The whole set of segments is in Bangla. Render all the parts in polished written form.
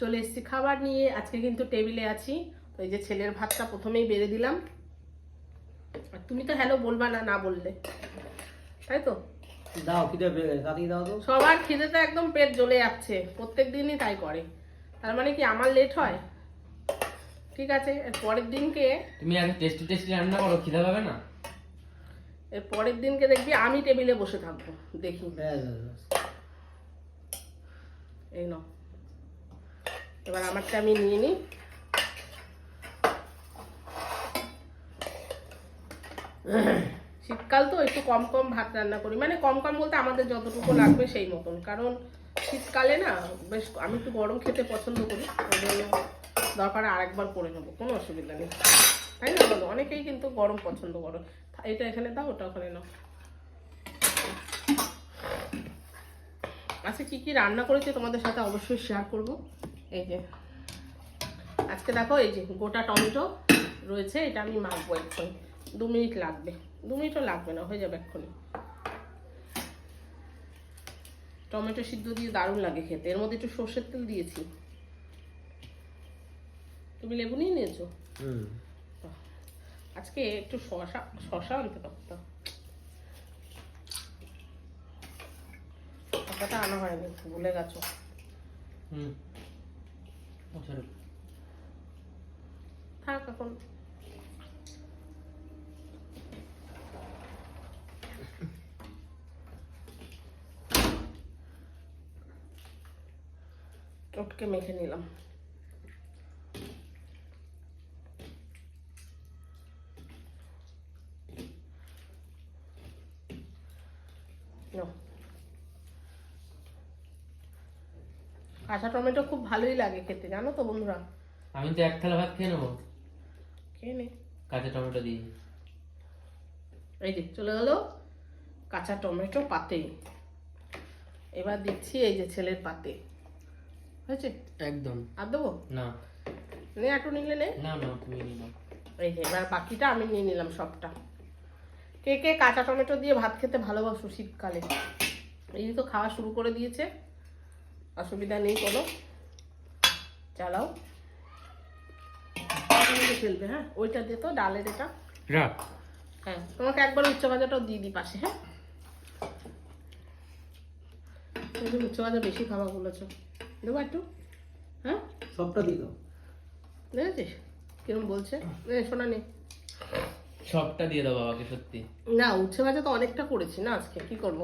চলে এসেছি খাবার নিয়ে। আজকে কিন্তু টেবিলে আছি। তো এই যে ছেলের ভাতটা প্রথমেই বেড়ে দিলাম। আর তুমি তো হ্যালো বলবা না, না বললে, তাই তো? দাও খিদে পেয়ে গেছে, তাড়াতাড়ি দাও তো। সবার খিদেতে একদম পেট জ্বলে যাচ্ছে, প্রত্যেক দিনই তাই করে। তার মানে কি আমার লেট হয়? ঠিক আছে, এর পরের দিনকে তুমি আগে টেস্টি টেস্টি রান্না করো, খিদে পাবে না? এর পরের দিনকে দেখবি আমি টেবিলে বসে থাকবো, দেখি। ব্যাস ব্যাস ব্যাস। এই নাও, এবার আমারটা আমি নিয়ে নিই। শীতকাল তো একটু কম কম ভাত রান্না করি, মানে কম কম বলতে আমাদের যতটুকু লাগবে সেই মতন। কারণ শীতকালে না বেশ আমি একটু গরম খেতে পছন্দ করি, ওই জন্য দরকার আরেকবার করে নেবো, কোনো অসুবিধা নেই, তাই না বলো? অনেকেই কিন্তু গরম পছন্দ করো। এটা এখানে দাও, ওটা ওখানে নাও। আচ্ছা, কি কি রান্না করেছি তোমাদের সাথে অবশ্যই শেয়ার করব। এই যে আজকে দেখো, এই যে গোটা টমেটো রয়েছে, এটা আমি মাখবো এক্ষুনি। 2 মিনিট লাগবে, 2 মিনিটও লাগবে না, হয়ে যাবে এক্ষুনি। টমেটো সিদ্ধ দিয়ে দারুণ লাগে খেতে। এর মধ্যে একটু সর্ষের তেল দিয়েছি। তুমি লেবু নিয়ে নিয়েছো? আজকে একটু শশা শশা আনতে পারতাম, শশাটা আনা হয়নি, ভুলে গেছো। থাক এখন। চটকে মেখে নিলাম। কাঁচা টমেটো খুব ভালোই লাগে খেতে, জানো তো বন্ধুরা। আমি তো 1 থালা ভাত খেয়ে নেবো, খেয়ে নে। কাঁচা টমেটো দিয়ে। এই যে চলে গেল কাঁচা টমেটো পাতে। এবার দিচ্ছি এই যে ছেলের পাতে। হয়েছে একদম। আর দেবো না নে, একটু নিলে নে। না না, তুমি নিয়ে নাও। এই যে এবার বাকিটা আমি নিয়ে নিলাম সবটা। কে কে কাঁচা টমেটো দিয়ে ভাত খেতে ভালোবাসো শীতকালে? এই তো খাওয়া শুরু করে দিয়েছে, অসুবিধা নেই কোনো, চালাও। ফেলবে, হ্যাঁ ওইটা দিয়ে তো ডালের এটা। হ্যাঁ, তোমাকে একবার উচ্চ ভাজাটাও দিয়ে দিই পাশে। হ্যাঁ, তুমি উচ্চ ভাজা বেশি খাওয়া বলেছো, দেবো একটু। হ্যাঁ, সবটা দিয়ে দাও। দেখেছিস কিরম বলছে? শোনা নেই, সবটা দিয়ে দাও বাবাকে, সত্যি। না উচ্ছে ভাজা তো অনেকটা করেছি না আজকে, কি করব?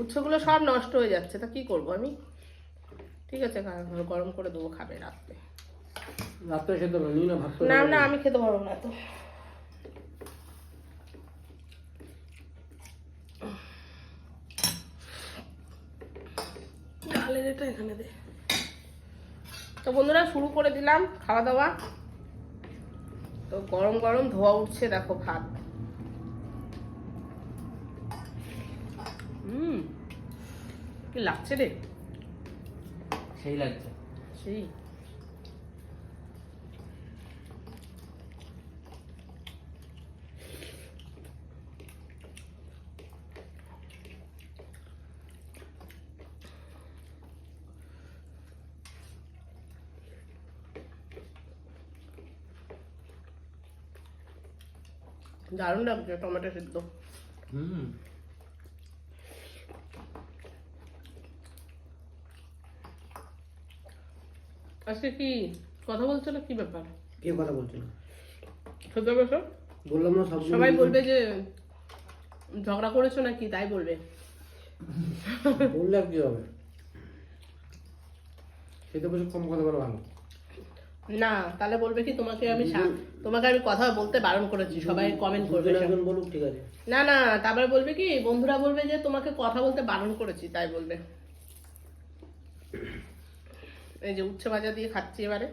উচ্ছেগুলো সব নষ্ট হয়ে যাচ্ছে, তা কি করব আমি? ঠিক আছে, গরম করে দেবো, খাবে রাত্রে। রাত্রে খেতে পারবি না ভাত? না না, আমি খেতে পারবো না তো। ডালের এটা এখানে দে। তো বন্ধুরা শুরু করে দিলাম খাওয়া দাওয়া। তো গরম গরম ধোয়া উঠছে, দেখো ভাত। কি লাগছে রে? সেই লাগছে। সেই দারুণ লাগছে টমেটো সিদ্ধ। আজকে কি কথা বলছো না, কি ব্যাপার? কে কথা বলছে না? খেতে বসো। বললাম না সব। সবাই বলবে যে ঝগড়া করেছো নাকি, তাই বলবে। বললে আর কি হবে? খেতে বসে কম কথা বলা ভালো। না তাহলে বলবে কি তোমাকে আমি তোমাকে আমি কথা বলতে বারণ করেছি, সবাই কমেন্ট করবে। একজন বলুক, ঠিক আছে। না না, তারপরে বলবে কি বন্ধুরা বলবে যে তোমাকে কথা বলতে বারণ করেছি, তাই বলবে। এই যে উচ্ছে ভাজা দিয়ে খাচ্ছি এবারে।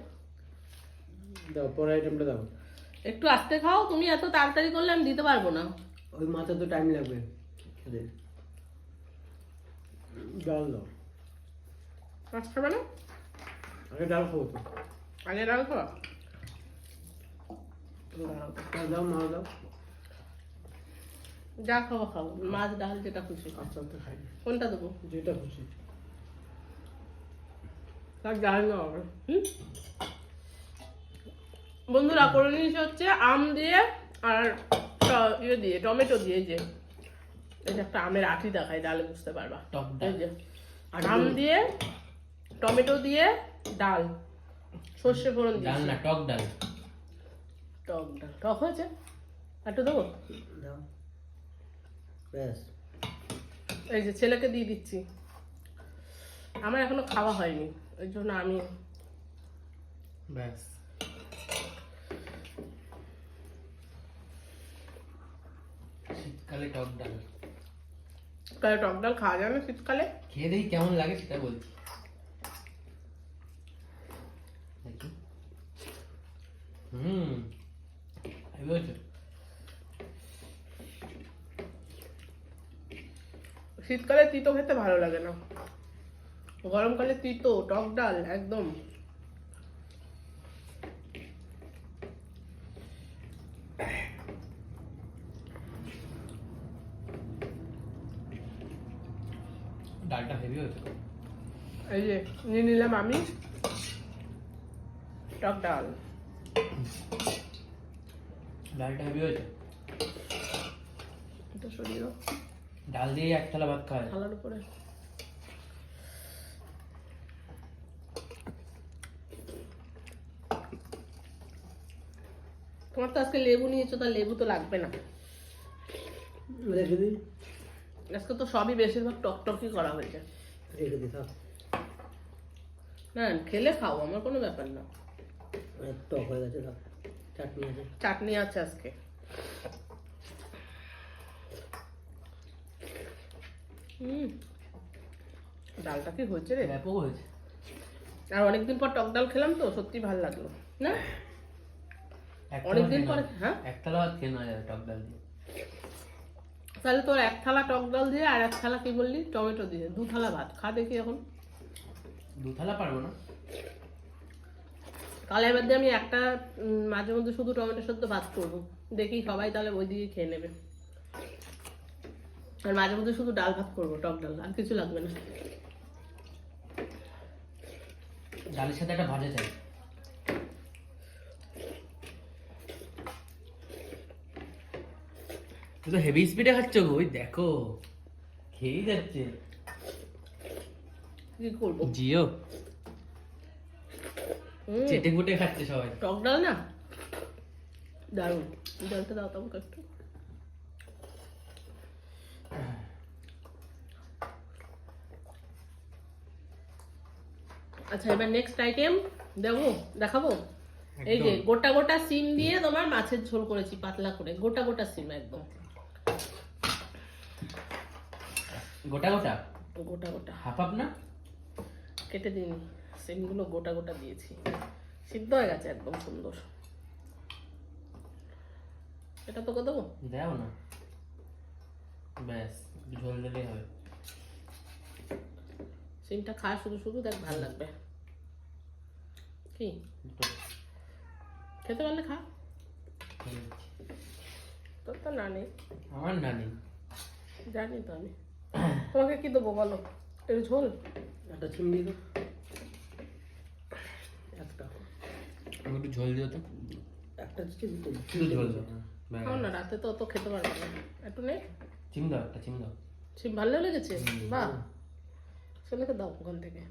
দাও পরে আইটেমটা দাও। একটু আস্তে খাও, তুমি এত তাড়াতাড়ি করলে আমি দিতে পারবো না। ওই মাছে তো টাইম লাগবে খেতে। ডাল দাও। মাছ খাবে না? আগে ডাল খাবো তো। আগে ডাল খাও। দাও মাছ দাও। যা খাবো খাও, মাছ ডাল যেটা খুশি। আস্তে আস্তে খাই, কোনটা দেবো? যেটা খুশি। তার জানি না হবে বন্ধুরা করে নিয়েছি হচ্ছে আম দিয়ে আর ইয়ে দিয়ে টমেটো দিয়ে যে এটা একটা আমের আঁটি দেখায় তাহলে বুঝতে পারবা টক এই ডাল যে আম দিয়ে টমেটো দিয়ে ডাল সর্ষে ফোড়ন ডাল দিয়ে না টক ডাল টক ডাল টক হয়েছে একটু দেবো দাও ব্যাস এই যে ছেলেকে দিয়ে দিচ্ছি আমার এখনো খাওয়া হয়নি ওই জন্য আমি ব্যাস শীতকালে টক ডাল কালে টক ডাল খাওয়া যায় না শীতকালে খেয়ে দেখি কেমন লাগে সেটা বলছি দেখি হেভি হয়েছে। শীতকালে তিতো খেতে ভালো লাগে না গরমকালে তিতো টক ডাল একদম ডালটা হেভি হয়েছে এই যে নিয়ে নিলাম আমি টক ডাল ডালটা হেভি হয়েছে এটা সরিয়ে দাও ডাল দিয়ে এক থালা ভাত খাওয়া যায়। থালার উপরে তোমার তো আজকে লেবু নিয়েছো তা লেবু তো লাগবে না রেখে দিই আজকে তো সবই বেশিরভাগ টকটকই করা হয়েছে রেখে দিই থাক না খেলে খাও আমার কোনো ব্যাপার না অনেক টক হয়ে গেছে থাক চাটনি আছে চাটনি আছে আজকে ডালটা কি হয়েছে রে ব্যাপক হয়েছে আর অনেকদিন পর টক ডাল খেলাম তো সত্যি ভালো লাগলো না এক থালা অনেকদিন খেয়ে পরে নাও। হ্যাঁ এক থালা ভাত খেয়ে নেওয়া যাবে টক ডাল দিয়ে তাহলে তোর এক থালা টক ডাল দিয়ে আর এক থালা কি বললি টমেটো দিয়ে 2 থালা ভাত খা দেখি এখন দু থালা পারবো না তাহলে এবার দিয়ে আমি একটা মাঝে মধ্যে শুধু টমেটো সদ্য ভাত করবো দেখি সবাই তাহলে ওই দিকে খেয়ে নেবে আর মাঝে মধ্যে শুধু ডাল ভাত করবো টক ডাল আর কিছু লাগবে না ডালের সাথে একটা ভাজা চাই তুই তো হেভি স্পিডে খাচ্ছ গো ওই দেখো খেয়েই যাচ্ছে কি করবো জিও হুম, চেটে ফুটে খাচ্ছে সবাই টক ডাল না দারুণ ডালটা দাও তো আমাকে একটু আচ্ছা এবার নেক্সট আইটেম দেখাবো এই যে গোটা গোটা সিম দিয়ে তোমার মাছের ঝোল করেছি পাতলা করে গোটা গোটা সিম একদম গোটা গোটা গোটা গোটা হাফ হাফ না কেটে দিন সিমগুলো গোটা গোটা দিয়েছি সিদ্ধ হয়ে গেছে একদম সুন্দর এটা তোকে দেবো দেও না ব্যাস একটু ঝোল দিলেই হবে সিমটা খা শুধু শুধু দেখ ভালো লাগবে কি দুটো খেতে পারলে খা খেয়ে নিচ্ছি। তোর তো না নেই আমার নানি জানি তো আমি তোমাকে কি দেবো বলো একটু ঝোল একটা চিম দিয়ে দাও একটা আমি একটু ঝোল দিও তো একটা চিম দিতে শুধু ঝোল দাও ব্যাস। খাও না রাতে তো অত খেতে পারবে না একটু নে চিম দাও একটা চিম দাও সিম ভালো লেগেছে বাহ ছেলেকে দাও ওখান থেকে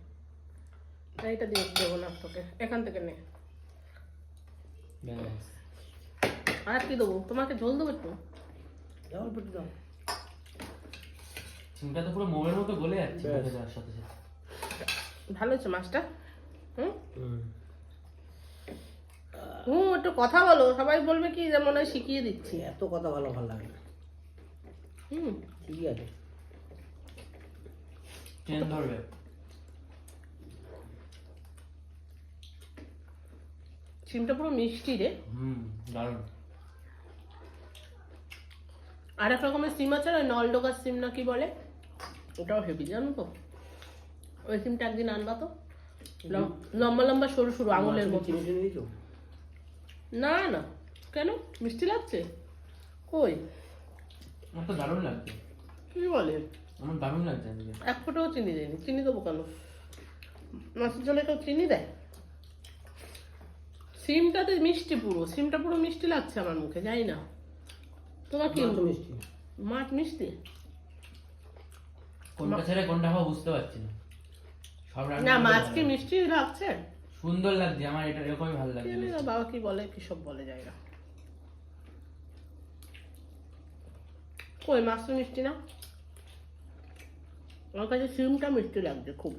আর এটা দিয়ে দেবো না তোকে এখান থেকে নে ব্যাস আর কি দেবো তোমাকে ঝোল দেবো একটু দাও অল্প একটু দাও চিমটা তো পুরো মোমের মতো গলে যাচ্ছে ব্যাস। মুখে দেওয়ার সাথে সাথে ভালো হচ্ছে মাছটা হুম হুম একটু কথা বলো সবাই বলবে কি যে মনে হয় শিখিয়ে দিচ্ছি এত কথা ভালো লাগে না হুম ঠিকই আছে ট্রেন ধরবে সিমটা পুরো মিষ্টি রে দারুণ আর এক রকমের সিম আছে না নলডোগার সিম না কি বলে ওটাও হেভি জানো তো ওই সিমটা একদিন আনবা তো লম্বা লম্বা সরু সরু আঙুলের মতো চিনি চিনি দিয়েছো না না কেন মিষ্টি লাগছে কই আমার তো দারুণ লাগছে কি বলে আমার দারুণ লাগছে আজকে এক ফোঁটাও চিনি দেয়নি চিনি দেবো কেন মাছের ঝোলে কেউ চিনি দেয়? সিমটাতে মিষ্টি পুরো, সিমটা পুরো মিষ্টি লাগছে আমার মুখে, জানি না তোমার কি? মাছ মিষ্টি। মাছ মিষ্টি কোনটা ছেড়ে কোনটা খাবো বুঝতে পারছি না। সব রান্না না, করতে মাছ ভালো কি লাগে। মিষ্টি লাগছে? সুন্দর লাগছে আমার, এটা এরকমই ভালো লাগছে। জানি না বাবা কি বলে, কি সব বলে যায় না। কই মাছ তো মিষ্টি না, আমার কাছে সিমটা মিষ্টি লাগছে খুব।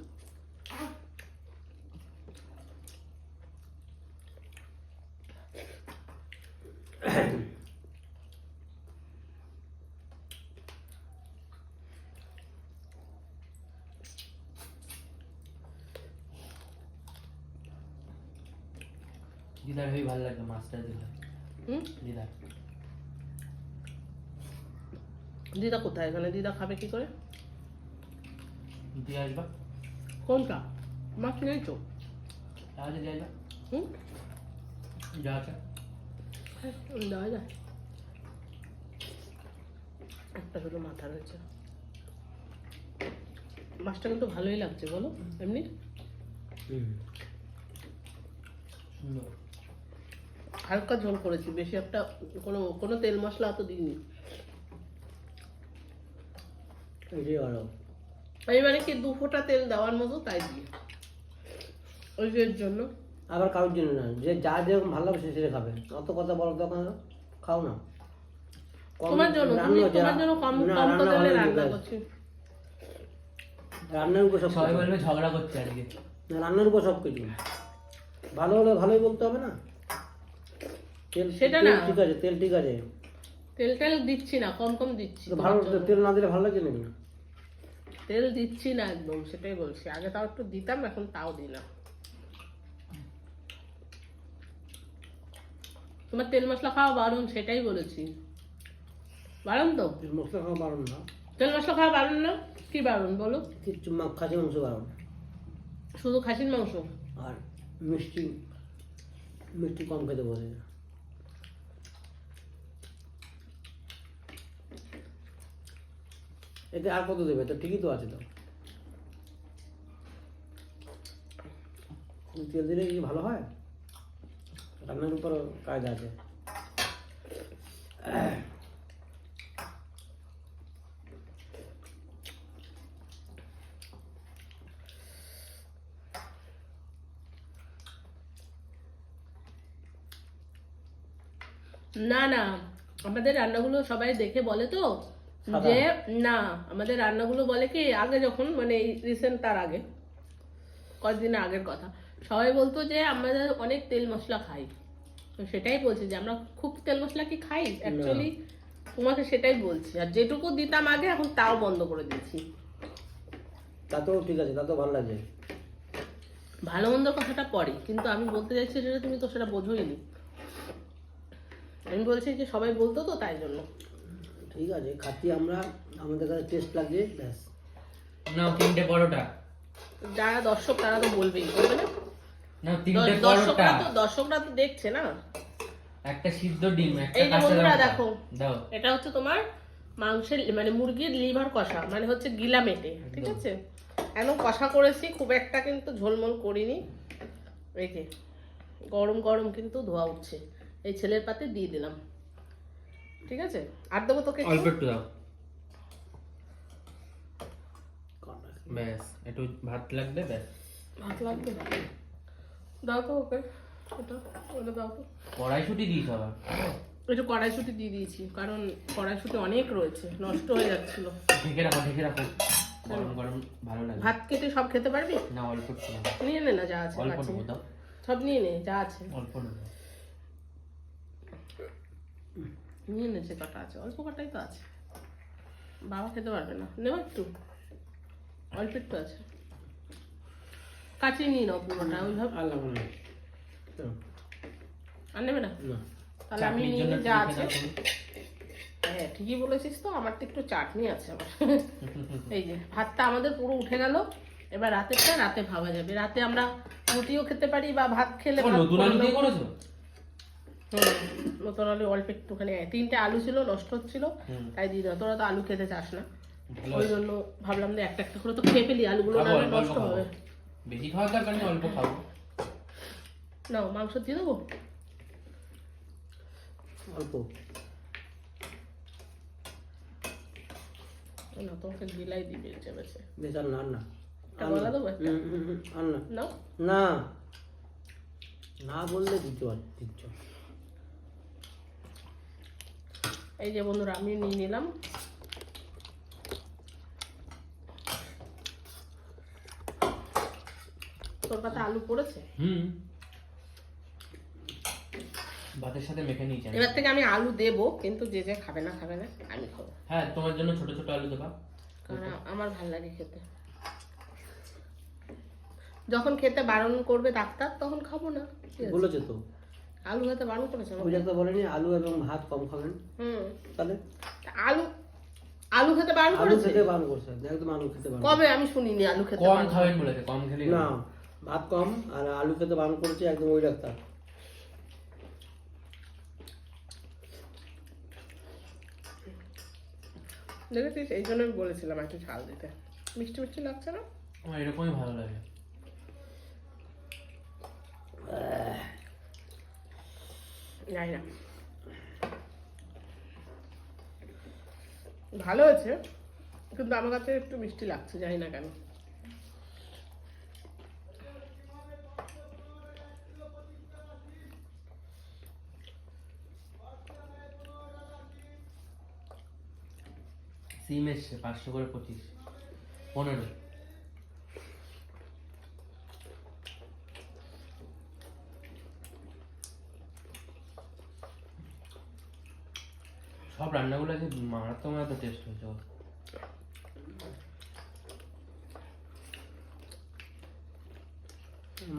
দিদার হেবি ভালো লাগবে মাছটা দিদার। হুম, দিদার দিদা কোথায়? এখানে দিদা খাবে কি করে? দিয়ে আসবা, কোনটা? মাছ নেই তো। তাহলে দিয়ে আসবা। হুম, যা আছে দেওয়া যায়। একটা শুধু মাথা রয়েছে। মাছটা কিন্তু ভালোই লাগছে বলো এমনি। সুন্দর। হালকা ঝোল করেছি, বেশি একটা কোনো কোনো তেল মশলা অত দিইনি। এটাই ভালো। এবারে কি 2 ফোঁটা তেল দেওয়ার মতো তাই দিই, ওই যে এর জন্য। আবার কারোর জন্য না, যে যা যেরকম ভালো লাগবে সে সেটা খাবে, অত কথা বলো তখন খাও না। কম তোমার জন্য, রান্না তুমি হচ্ছে, তোমার জন্য কম না, কম রান্না তেলে ভালো রান্না লাগবে। করছি। রান্নার উপর সব সবাই কিছু। বলবে ঝগড়া করছে আজকে। না, রান্নার উপর সব কিছু। ভালো হলে ভালোই বলতে হবে না। তেল সেটা তেল না। ঠিক আছে, তেল ঠিক আছে, তেল টেল দিচ্ছি না, কম কম দিচ্ছি তো তোমার ভালো জন্য। তেল না দিলে ভালো লাগে নাকি? তেল দিচ্ছি না একদম, সেটাই বলছি। আগে তাও একটু দিতাম, এখন তাও দিই না। তোমার তেল মশলা খাওয়া বারণ, সেটাই বলেছি। বারণ তো? তেল মশলা খাওয়া বারণ না, তেল মশলা খাওয়া বারণ না? কি বারণ বলো? কিচ্ছু খাসি মাংস বারণ। শুধু খাসির মাংস? আর মিষ্টি মিষ্টি কম খেতে বলে। এতে আর কত দেবে? তো ঠিকই তো আছে তো। তেল দিলে কি ভালো হয়? রান্নার উপর কায়দা আছে। না না, আমাদের রান্নাগুলো সবাই দেখে বলে তো সাদা। যে না, আমাদের রান্নাগুলো বলে কি, আগে যখন মানে রিসেন্ট, তার আগে কয়েকদিন আগের কথা, সবাই বলতো যে আমাদের অনেক তেল মশলা খাই। তো সেটাই বলছি যে আমরা খুব তেল মশলা কি খাই অ্যাকচুয়ালি, তোমাকে সেটাই বলছি। আর যেটুকু দিতাম আগে, এখন তাও বন্ধ করে দিয়েছি। তাতেও ঠিক আছে, তাতেও ভালো লাগে। ভালো মন্দ কথাটা পরে, কিন্তু আমি বলতে চাইছি যেটা তুমি তো সেটা বোঝোইনি। আমি বলছি যে সবাই বলতো তো তাই জন্য। ঠিক আছে, খাচ্ছি আমরা, আমাদের কাছে টেস্ট লাগছে, ব্যাস। নাও 3টে পরোটা। যারা দর্শক তারা তো বলবেই, বলবে না? নাও 3টে পরোটা, দর্শকরা তো দেখছে না। একটা সিদ্ধ ডিম, একটা এই যে কাঁচা বন্ধুরা লঙ্কা। দেখো, দাও। এটা হচ্ছে তোমার মাংসের মানে মুরগির লিভার কষা, মানে হচ্ছে গিলা মেটে, ঠিক আছে? একদম কষা করেছি, খুব একটা কিন্তু ঝোলমোল করিনি। এই যে গরম গরম কিন্তু ধোয়া উঠছে, এই ছেলের পাতে দিয়ে দিলাম, ঠিক আছে? আর দেবো তোকে একটু? অল্প একটু দাও, ব্যাস। একটু ভাত লাগবে, ব্যাস। ভাত লাগবে? দাও তো ওকে, ওটা দাও তো। কড়াইশুঁটি দিস আবার। একটু কড়াইশুঁটি দিয়ে দিয়েছি, কারণ কড়াইশুঁটি অনেক রয়েছে, নষ্ট হয়ে যাচ্ছিল। ঢেকে রাখো, ঢেকে রাখো, গরম গরম ভালো লাগে। ভাত কেটে সব খেতে পারবি? না, অল্প একটু দাও। নিয়ে নে না, যা আছে অল্প কাছে। নেবো, দাও। সব নিয়ে নে, যা আছে অল্প নেবো। নিয়ে নে, যে কটা আছে, অল্প কটাই তো আছে, বাবা খেতে পারবে না। নেবো একটু, অল্প একটু আছে, কাচিয়ে নিয়ে নাও পুরোটা ওইভাবে। আর লাগবে না। আর নেবে না? না। তাহলে আমি চাটনির নিয়ে জন্য নিই যা একটু আছে। রেখে দাও তুমি। হ্যাঁ ঠিকই বলেছিস তো, আমার তো একটু চাটনি আছে আবার। এই যে ভাতটা আমাদের পুরো উঠে গেল। এবার রাতেরটা রাতে ভাবা যাবে, রাতে আমরা রুটিও খেতে পারি বা ভাত খেলে ও, ভাত নতুন আলু দিয়ে করেছো? নতুন আলু অল্প একটুখানি, 3টে আলু ছিল নষ্ট হচ্ছিল, তাই দিয়ে দাও। তোরা তো আলু খেতে চাস না, ভালো ওই আছে। জন্য ভাবলাম যে একটা একটা করে তো খেয়ে ফেলি, আলুগুলো খাবো, না অল্প নষ্ট খাবো। হবে। বেশি খাওয়ার দরকার নেই, অল্প খাবো। নাও মাংস দিয়ে দেবো অল্প। না, তোমাকে গিলাই দিবে চেপেছে। বেশ আর না, আর না। একটা গলা দেবো একটা? আর না। নাও। না, না বললে দিচ্ছ দিচ্ছ। এই যে বন্ধুরা, আমি নিয়ে নিলাম। তোর কাছে আলু পড়েছে? ভাতের সাথে মেখে নিয়েছি আমি। এবার থেকে আমি আলু দেবো, কিন্তু যে যে খাবে না খাবে না, আমি খাবো। হ্যাঁ, তোমার জন্য ছোট ছোট আলু দেবা। কারণ আমার ভালো লাগে খেতে। যখন খেতে বারণ করবে ডাক্তার তখন খাবো না। ঠিক আছে? বলেছে তো, আলু খেতে বারণ করেছে ওই আমাকে। ডাক্তার বলেনি আলু এবং ভাত কম খাবেন? তাহলে আলু আলু খেতে বারণ আলু করেছে? খেতে বারণ করছে, একদম আলু খেতে বারণ। কবে? আমি শুনিনি আলু খেতে কম বারণ। খাবেন বলেছে, কম খেলে না, ভাত কম আর আলু খেতে বারণ করেছে একদম ওই ডাক্তার। দেখেছিস, এই জন্য আমি বলেছিলাম একটু ঝাল দিতে। মিষ্টি মিষ্টি লাগছে না? আমার এরকমই ভালো লাগে। জানি না, ভালো আছে, কিন্তু আমার কাছে একটু মিষ্টি লাগছে, জানি না কেন। সিম এসছে 500 করে 25, 15। সব রান্নাগুলো আছে মারাত্মক মারাত্মক টেস্ট হয়েছে ওর।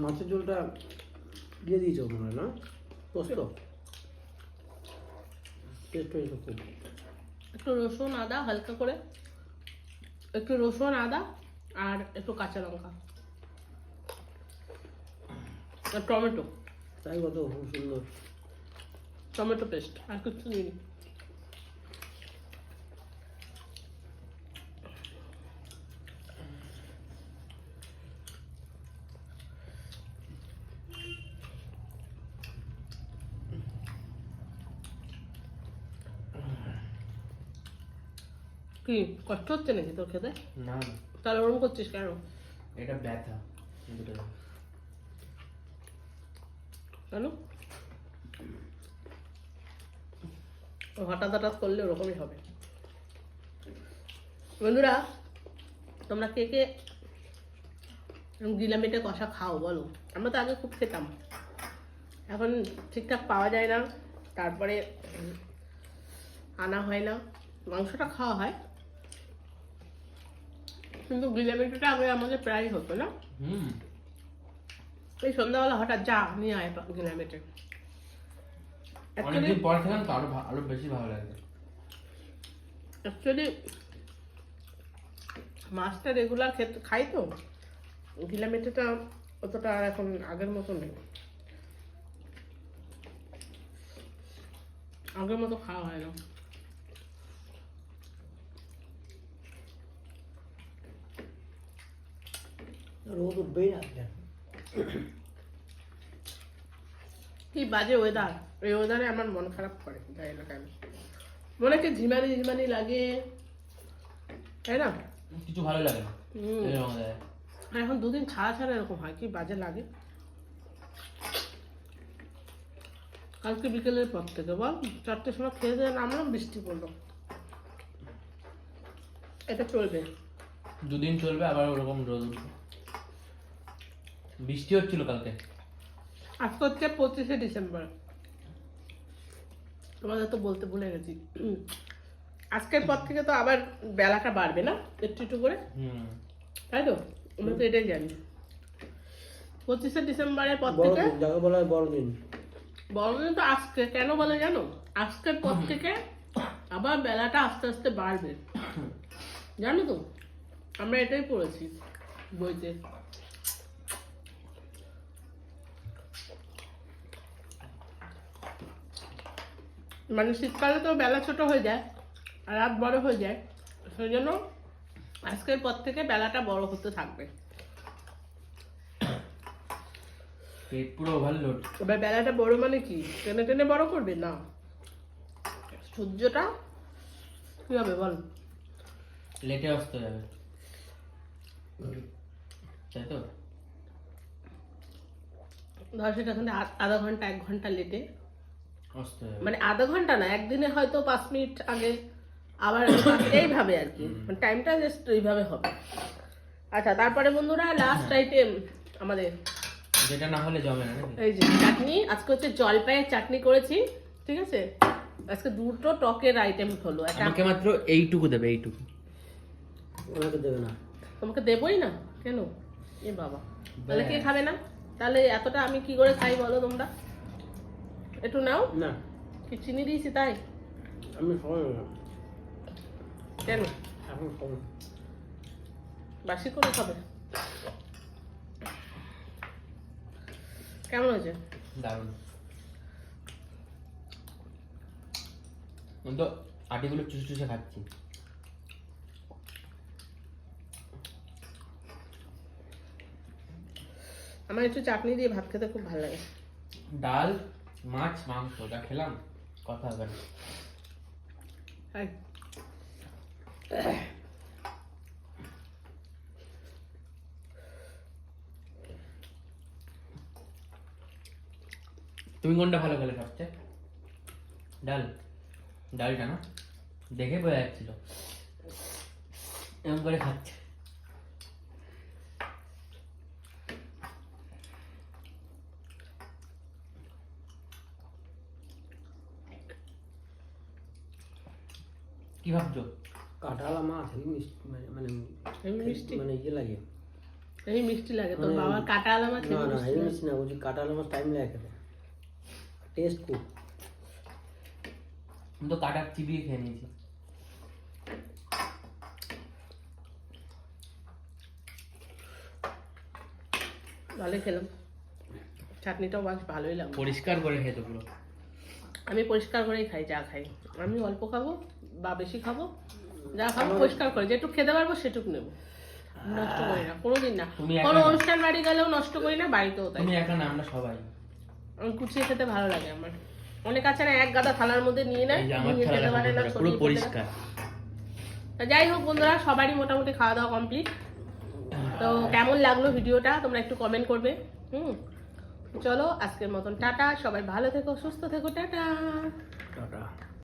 মাছের ঝোলটা দিয়ে দিয়েছো মনে হয় না? পোস্ত টেস্ট হয়েছে খুব। একটু রসুন আদা হালকা করে, একটু রসুন আদা আর একটু কাঁচা লঙ্কা আর টমেটো, তাই কত খুব সুন্দর। টমেটো পেস্ট, আর কিছু দিইনি। কি কষ্ট হচ্ছে নাকি তোর খেতে? না না, তাহলে ওরকম করছিস কেন? এটা ব্যথা দুটো। কেন? হঠাৎ হঠাৎ করলে ওরকমই হবে। বন্ধুরা, তোমরা কে কে গিলামিটে কষা খাও বলো? আমরা তো আগে খুব খেতাম, এখন ঠিকঠাক পাওয়া যায় না, তারপরে আনা হয় না। মাংসটা খাওয়া হয়, কিন্তু গিলামিটাটা আগে আমাদের প্রায় হতো না। এই সন্ধ্যাবেলা হঠাৎ যা নিয়ে আয় গিলামিটে। অনেকদিন পর খেলাম তো আরো বেশি ভালো লাগে। অ্যাকচুয়ালি মাছটা রেগুলার খেতে খাই তো, গিলামিটেটা অতটা আর এখন আগের মতো নেই, আগের মতো খাওয়া হয় না। রোদ উঠবেই না আজকে। কি বাজে ওয়েদার, এই ওয়েদারে আমার মন খারাপ করে, জানি না কেন। মনে কি ঝিমানি ঝিমানি লাগে, তাই না? কিছু ভালো লাগে না। এরকম লাগে। আর এখন দুদিন ছাড়া ছাড়া এরকম হয়, কি বাজে লাগে। কালকে বিকেলের পর থেকে বল 4টের সময় খেয়ে দিয়ে নামলাম, বৃষ্টি পড়লো। এটা চলবে দুদিন চলবে, আবার ওরকম রোদ উঠবে। বৃষ্টি হচ্ছিল কালকে। আজকে হচ্ছে 25শে ডিসেম্বর, তোমাদের তো বলতে ভুলে গেছি। আজকের পর থেকে তো আবার বেলাটা বাড়বে না একটু একটু করে, তাই তো? আমরা তো এটাই জানি। 25শে ডিসেম্বরের পর থেকে যাকে বলা হয় বড়দিন। বড়দিন তো আজকে, কেন বলে জানো? আজকের পর থেকে আবার বেলাটা আস্তে আস্তে বাড়বে, জানো তো? আমরা এটাই পড়েছি বইতে। মানে শীতকালে তো বেলা ছোট হয়ে যায় আর রাত বড় হয়ে যায়, সেই জন্য আজকের পর থেকে বেলাটা বড় হতে থাকবে। পেট পুরো ওভারলোড। এবার বেলাটা বড় মানে কি টেনে টেনে বড় করবে না, সূর্যটা কি হবে বল? লেটে অস্ত যাবে, তাই তো? ধর সেটা ওখানে আধা ঘন্টা 1 ঘন্টা লেটে, অস্ত যাবে। মানে আধা ঘন্টা না, একদিনে হয়তো 5 মিনিট আগে, আবার এইভাবে আর কি, মানে টাইমটা জাস্ট এইভাবে হবে। আচ্ছা, তারপরে বন্ধুরা লাস্ট আইটেম আমাদের যেটা না হলে জমে না নাকি? এই যে চাটনি। আজকে হচ্ছে জলপাইয়ের চাটনি করেছি, ঠিক আছে? আজকে দুটো টকের আইটেম হলো। একটা আমাকে মাত্র এইটুকু দেবে, এইটুকু। ওনাকে দেবে না। তোমাকে দেবই না কেন? এ বাবা, তাহলে কে খাবে না? তাহলে এতটা আমি কি করে খাই বলো তোমরা? একটু নাও না, কি চিনি দিয়েছি তাই? আমি খাবো না, কেন এখন খাবো না। বাসি করে খাবে? কেমন হয়েছে? দারুণ। আমি তো আটিগুলো চুষে চুষে খাচ্ছি। আমার একটু চাটনি দিয়ে ভাত খেতে খুব ভালো লাগে। ডাল, মাছ, মাংস যা খেলাম কথা হবে না। তাই তুমি কোনটা ভালো খেলে সবচেয়ে? ডাল, ডালটা না দেখে বোঝা যাচ্ছিল এরকম করে খাচ্ছে। কি ভাবছো? কাঁঠালা মাছ হেবি মিষ্টি, মানে হেবি মিষ্টি, মানে ইয়ে লাগে। হেবি মিষ্টি লাগে তোর মানে- বাবার কাঁটা আলা মাছ না হেবি না, মিষ্টি হেবি লাগে। মিষ্টি না, বলছি কাঁঠালা মাছ টাইম লাগে খেতে, টেস্ট খুব। আমি তো কাটা চিবিয়ে খেয়ে নিয়েছি। ভালোই খেলাম, চাটনিটাও বেশ ভালোই লাগলো। পরিষ্কার করে খেতে পুরো। আমি পরিষ্কার করেই খাই, যা খাই আমি অল্প খাবো বা বেশি খাবো, যা খাবো পরিষ্কার করে, যেটুকু খেতে পারবো সেটুকু নেবো, নষ্ট করি না কোনোদিন না। তুমি একা কোনো না। অনুষ্ঠান বাড়ি গেলেও নষ্ট করি না, বাড়িতেও তাই। তুমি একা না, আমরা সবাই। আমি কুচিয়ে খেতে ভালো লাগে আমার। অনেক আছে না, এক গাদা থালার মধ্যে নিয়ে নেয়, এই যে আমার নিয়ে থালা খেতে পারে না, পুরো ছড়িয়ে ফেলে দেয়। পরিষ্কার। তা যাই হোক বন্ধুরা, সবারই মোটামুটি খাওয়া দাওয়া কমপ্লিট। তো কেমন লাগলো ভিডিওটা তোমরা একটু কমেন্ট করবে। চলো আজকের মতন টাটা, সবাই ভালো থেকো, সুস্থ থেকো, টাটা। টাটা।